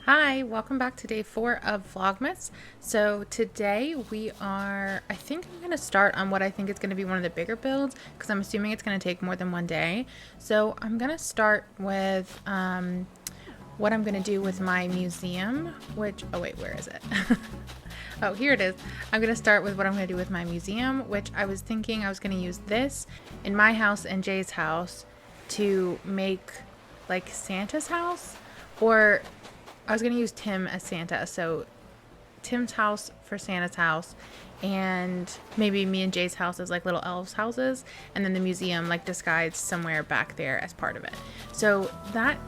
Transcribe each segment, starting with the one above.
Hi, welcome back to day 4 of Vlogmas. So today I think I'm going to start on what I think is going to be one of the bigger builds because I'm assuming it's going to take more than one day. So I'm going to start with what I'm going to do with my museum, oh wait, where is it? Oh, here it is. I'm going to start with what I'm going to do with my museum, which I was thinking I was going to use this in my house and Jay's house to make like Santa's house, or I was going to use Tim as Santa. So Tim's house for Santa's house, and maybe me and Jay's house as like little elves' houses, and then the museum like disguised somewhere back there as part of it. So that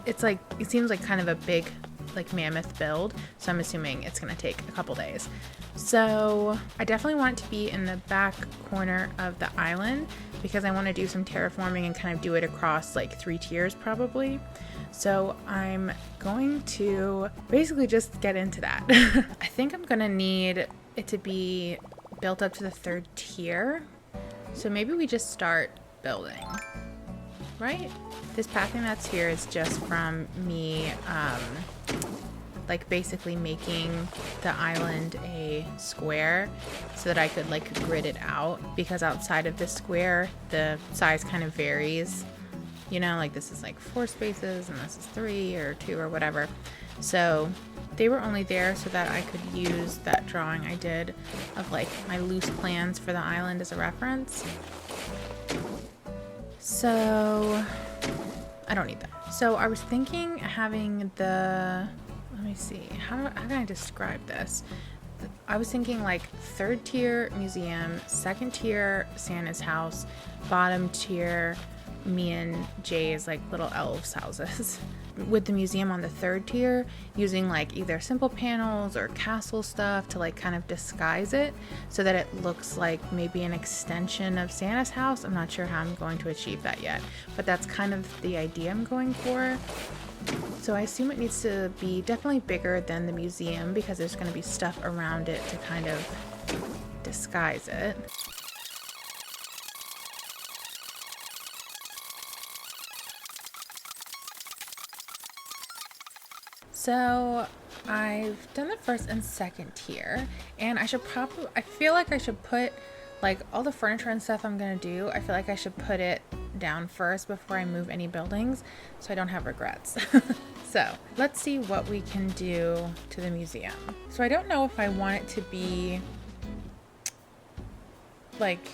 it seems like kind of a big like mammoth build, so I'm assuming it's gonna take a couple days. So I definitely want it to be in the back corner of the island because I want to do some terraforming and kind of do it across like 3 tiers probably. So I'm going to basically just get into that. I think I'm gonna need it to be built up to the 3rd tier, so maybe we just start building, right? This pathing that's here is just from me like basically making the island a square so that I could like grid it out, because outside of this square the size kind of varies, you know, like this is like 4 spaces and this is 3 or 2 or whatever. So they were only there so that I could use that drawing I did of like my loose plans for the island as a reference. So I don't need that. So I was thinking having let me see, how can I describe this? I was thinking like 3rd tier museum, 2nd tier Santa's house, bottom tier me and Jay's like little elves houses. With the museum on the 3rd tier, using like either simple panels or castle stuff to like kind of disguise it so that it looks like maybe an extension of Santa's house. I'm not sure how I'm going to achieve that yet, but that's kind of the idea I'm going for. So I assume it needs to be definitely bigger than the museum because there's going to be stuff around it to kind of disguise it. So I've done the 1st and 2nd tier, and I feel like I should put like all the furniture and stuff I'm gonna do, I feel like I should put it down first before I move any buildings so I don't have regrets. So let's see what we can do to the museum. So I don't know if I want it to be like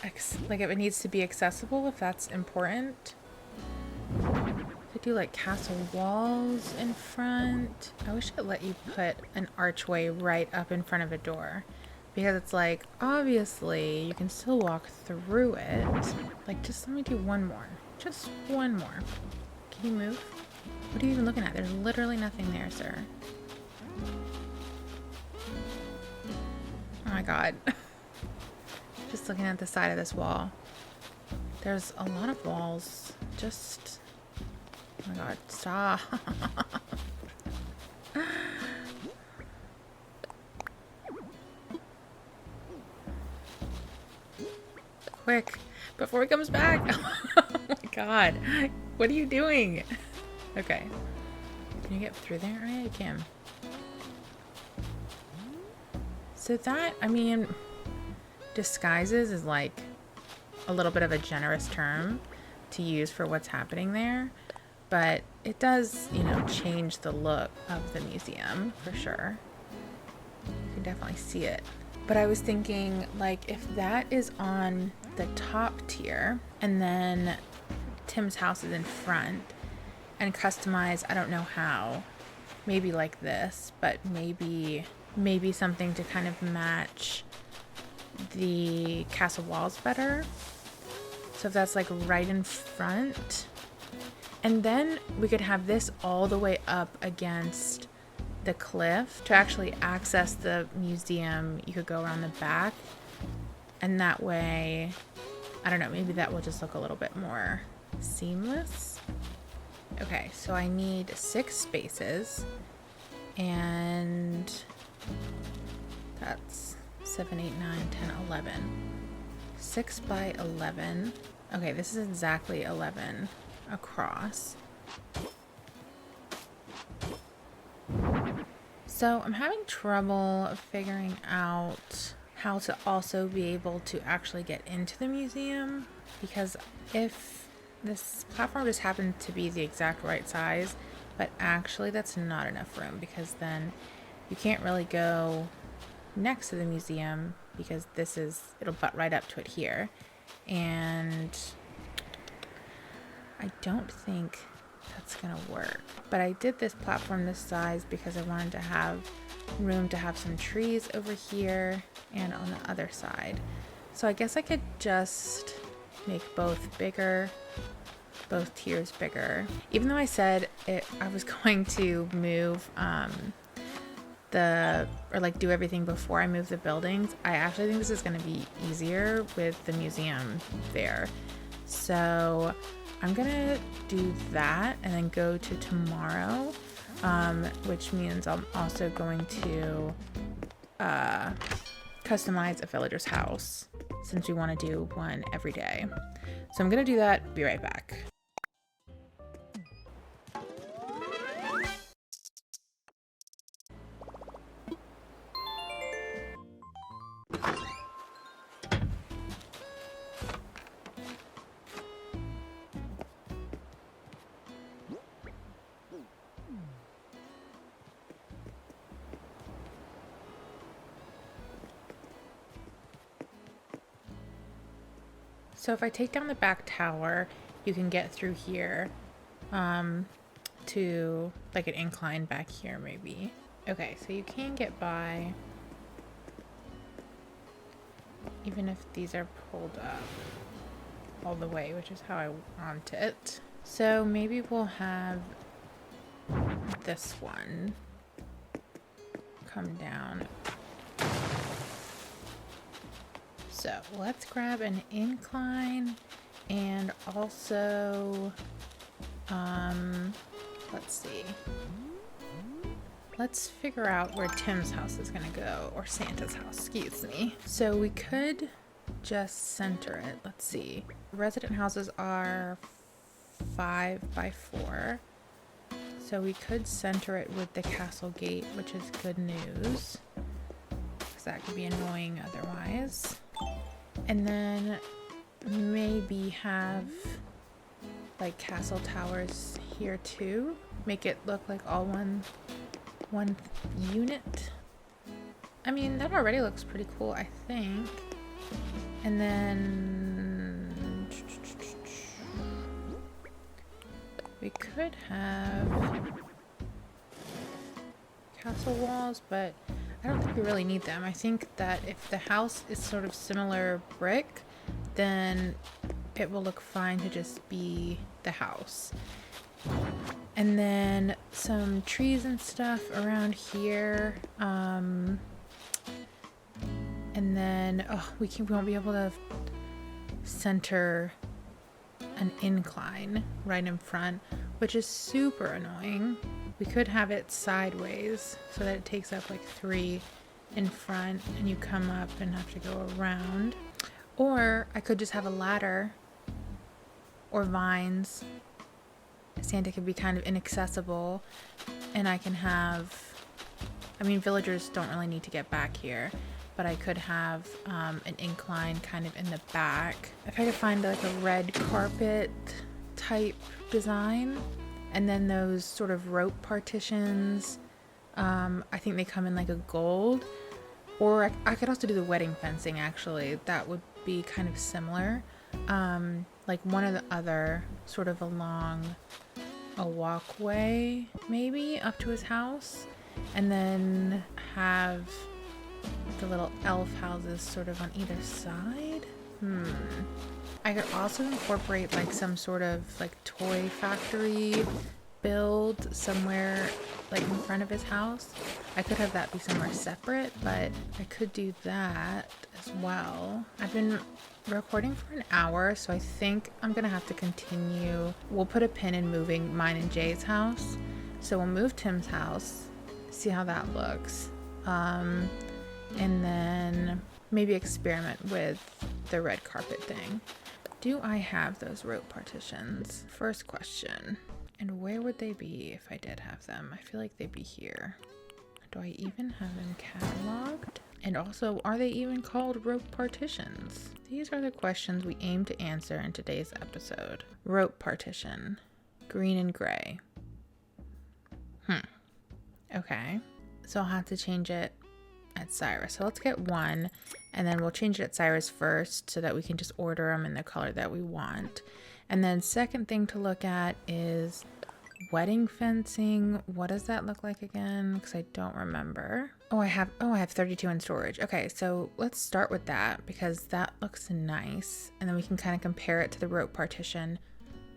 if it needs to be accessible, if that's important. I do like castle walls in front. I wish it let you put an archway right up in front of a door, because it's like obviously you can still walk through it. Like, just let me do one more. Just one more. Can you move? What are you even looking at? There's literally nothing there, sir. Oh my god. Just looking at the side of this wall. There's a lot of walls. Just... oh my god, stop. Quick, before he comes back. Oh my god, what are you doing? Okay, can you get through there? Yeah, you can. So that, I mean, disguises is like a little bit of a generous term to use for what's happening there, but it does, you know, change the look of the museum for sure. You can definitely see it. But I was thinking, like, if that is on the top tier and then Tim's house is in front, and customize, I don't know how, maybe like this, but maybe something to kind of match the castle walls better. So if that's like right in front, and then we could have this all the way up against the cliff to actually access the museum. You could go around the back, and that way, I don't know, maybe that will just look a little bit more seamless. Okay, so I need 6 spaces, and that's 7, 8, 9, 10, 11. 6 by 11. Okay, this is exactly 11 across. So I'm having trouble figuring out how to also be able to actually get into the museum, because if this platform just happened to be the exact right size, but actually that's not enough room, because then you can't really go next to the museum because it'll butt right up to it here. And I don't think that's gonna work. But I did this platform this size because I wanted to have room to have some trees over here and on the other side. So I guess I could just make both bigger, both tiers bigger. Even though I said I was going to move do everything before I move the buildings, I actually think this is going to be easier with the museum there. So I'm gonna do that and then go to tomorrow, which means I'm also going to customize a villager's house, since we want to do one every day. So I'm gonna do that, be right back. So if I take down the back tower, you can get through here to like an incline back here maybe. Okay, so you can get by even if these are pulled up all the way, which is how I want it. So maybe we'll have this one come down. So let's grab an incline, and also, let's see. Let's figure out where Tim's house is gonna go, or Santa's house, excuse me. So we could just center it. Let's see. Resident houses are 5 by 4. So we could center it with the castle gate, which is good news, because that could be annoying otherwise. And then maybe have like castle towers here too. Make it look like all one unit. I mean, that already looks pretty cool, I think. And then we could have castle walls, but I don't think we really need them. I think that if the house is sort of similar brick, then it will look fine to just be the house. And then some trees and stuff around here. And then we won't be able to center an incline right in front, which is super annoying. We could have it sideways so that it takes up like 3 in front and you come up and have to go around. Or I could just have a ladder or vines. Santa could be kind of inaccessible, and I can have, I mean, villagers don't really need to get back here, but I could have an incline kind of in the back. If I could find like a red carpet type design, and then those sort of rope partitions, I think they come in like a gold. Or I could also do the wedding fencing, actually. That would be kind of similar. Like one or the other, sort of along a walkway, maybe, up to his house. And then have the little elf houses sort of on either side. I could also incorporate like some sort of like toy factory build somewhere like in front of his house. I could have that be somewhere separate, but I could do that as well. I've been recording for an hour, so I think I'm gonna have to continue. We'll put a pin in moving mine and Jay's house. So we'll move Tim's house, see how that looks. And then maybe experiment with the red carpet thing. Do I have those rope partitions? First question. And where would they be if I did have them? I feel like they'd be here. Do I even have them cataloged? And also, are they even called rope partitions? These are the questions we aim to answer in today's episode. Rope partition. Green and gray. Okay. So I'll have to change it at Cyrus. So let's get one, and then we'll change it at Cyrus first so that we can just order them in the color that we want. And then second thing to look at is wedding fencing. What does that look like again? Because I don't remember. I have 32 in storage. Okay, so let's start with that because that looks nice. And then we can kind of compare it to the rope partition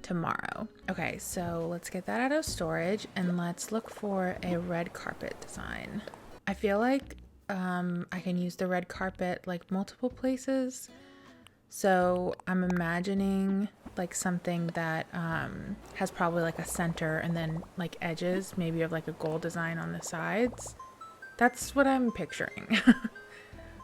tomorrow. Okay, so let's get that out of storage and let's look for a red carpet design. I feel like I can use the red carpet like multiple places. So I'm imagining like something that has probably like a center and then like edges, maybe of like a gold design on the sides. That's what I'm picturing.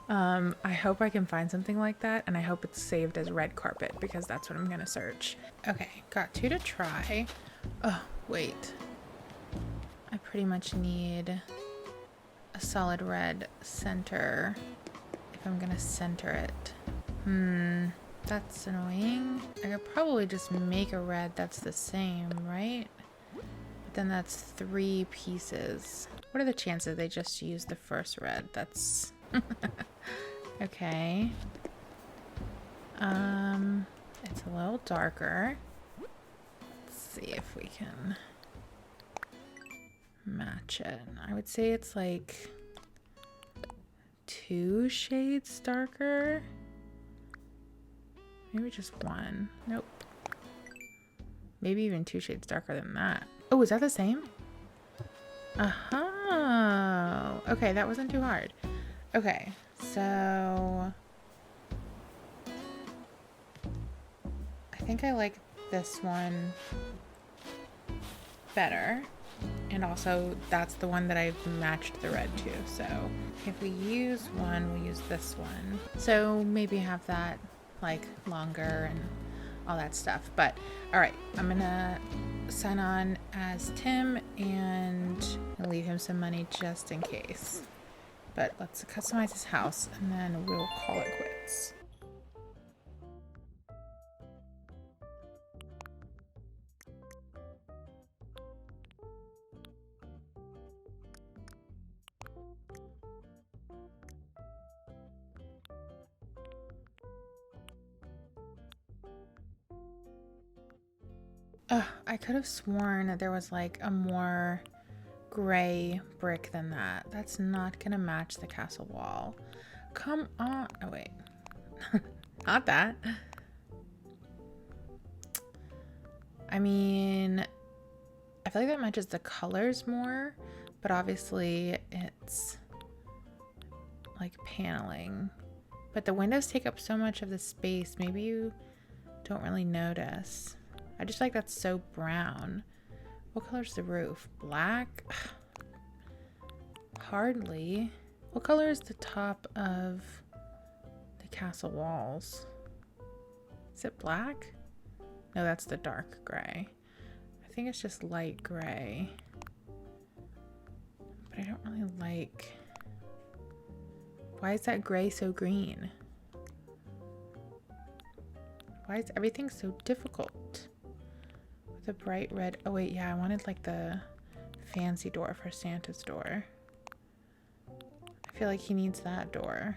I hope I can find something like that, and I hope it's saved as red carpet because that's what I'm gonna search. Okay, got two to try. Oh, wait. I pretty much need a solid red center if I'm gonna center it. That's annoying. I could probably just make a red that's the same, right? But then that's 3 pieces. What are the chances they just use the first red? That's okay. It's a little darker. Let's see if we can match it. I would say it's like 2 shades darker. Maybe just 1. Nope. Maybe even 2 shades darker than that. Oh, is that the same? Okay, that wasn't too hard. Okay, so I think I like this one better. And also that's the one that I've matched the red to. So if we use one, we'll use this one. So maybe have that like longer and all that stuff. But all right, I'm gonna sign on as Tim and leave him some money just in case. But let's customize his house and then we'll call it quits. I could have sworn that there was like a more gray brick than that. That's not gonna match the castle wall. Come on. Oh, wait. Not that. I mean, I feel like that matches the colors more, but obviously it's like paneling. But the windows take up so much of the space. Maybe you don't really notice. I just like that's so brown. What color's the roof? Black? Hardly. What color is the top of the castle walls? Is it black? No, that's the dark gray. I think it's just light gray. But I don't really like... Why is that gray so green? Why is everything so difficult? With a bright red... Oh wait, yeah, I wanted like the fancy door for Santa's door. I feel like he needs that door.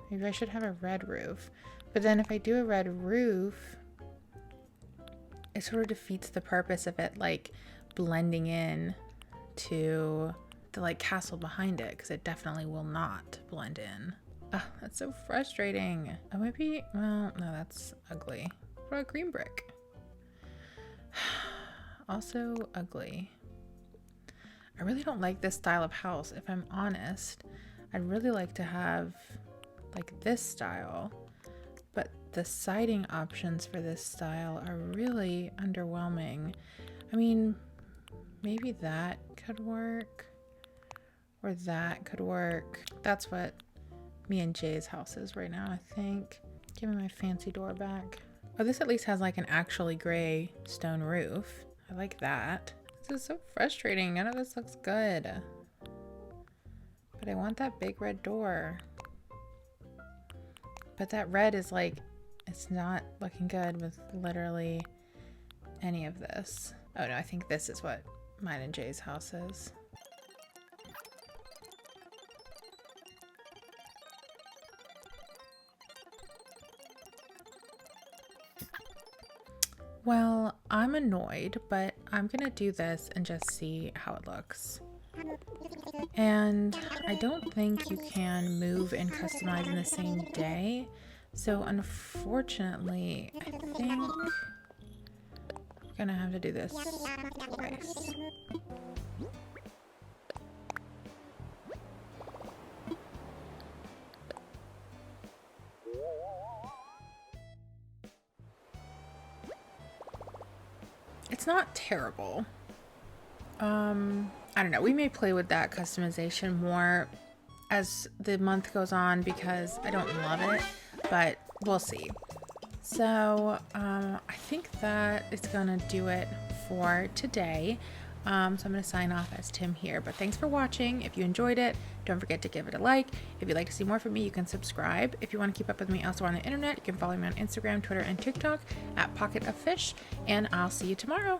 Maybe I should have a red roof. But then if I do a red roof, it sort of defeats the purpose of it like blending in to the like castle behind it, because it definitely will not blend in. Oh, that's so frustrating. Oh, maybe, well, no, that's ugly. What about green brick? Also ugly. I really don't like this style of house, if I'm honest. I'd really like to have like this style, but the siding options for this style are really underwhelming. I mean, maybe that could work, or that could work. That's what me and Jay's house is right now, I think. Give me my fancy door back. Oh, this at least has like an actually gray stone roof. I like that. This is so frustrating. None of this looks good. But I want that big red door. But that red is like, it's not looking good with literally any of this. Oh no, I think this is what mine and Jay's house is. Well, I'm annoyed, but I'm gonna do this and just see how it looks. And I don't think you can move and customize in the same day. So unfortunately, I think I'm gonna have to do this twice. It's not terrible. I don't know. We may play with that customization more as the month goes on because I don't love it, but we'll see. So I think that is gonna do it for today. So I'm gonna sign off as Tim here, but thanks for watching. If you enjoyed it, don't forget to give it a like. If you'd like to see more from me, you can subscribe. If you want to keep up with me elsewhere on the internet, you can follow me on Instagram, Twitter, and TikTok at Pocket of Fish, and I'll see you tomorrow.